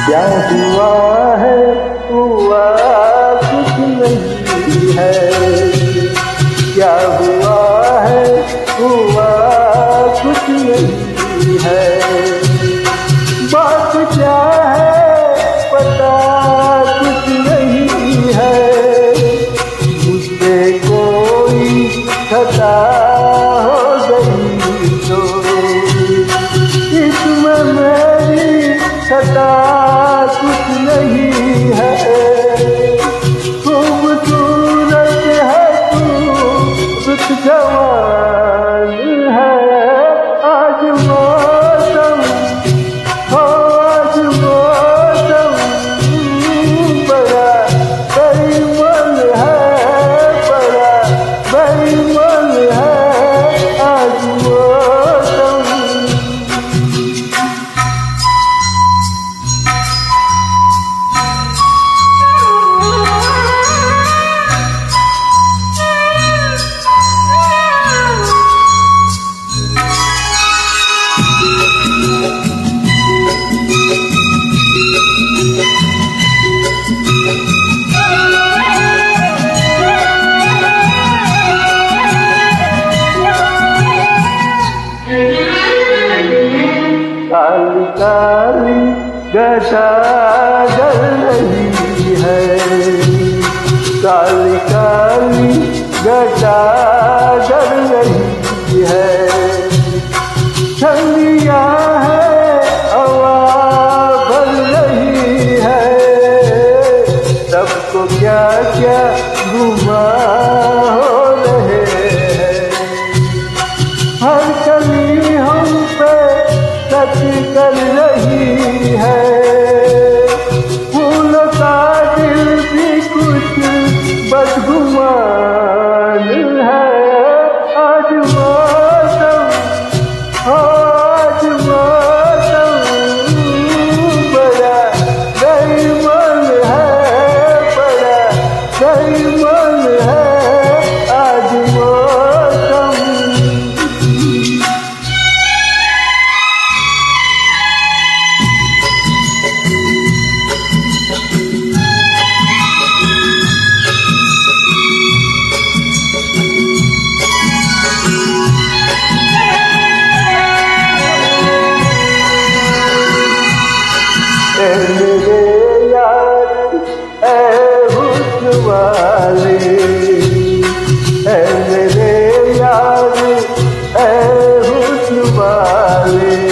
क्या हुआ है हुआ कुछ नहीं है, क्या हुआ है हुआ कुछ नहीं है, बात क्या है पता कुछ नहीं है, मुझसे कोई खता हो गई तो इसमें मेरी खता कुछ नहीं है, खूबसूरत है तू कुछ जवान है, आज मौसम हो आज मौसम बड़ा बेईमान है, बड़ा बेईमान है आज मौसम। काली काली घटा जल रही है, काली काली घटा जल रही है, ठंडिया है हवा भर रही है, सबको क्या क्या घुमा हो रहे हैं, हर कली हम पे सच कर रही है, फूलों का दिल भी कुछ बदगुमान है, आज मौसम आज मौसम बड़ा बेईमान है, बड़ा बेईमान है आज मौसम। मेरे यार ऐ हुस्न वाले, ऐ मेरे यार ऐ हुस्न वाले,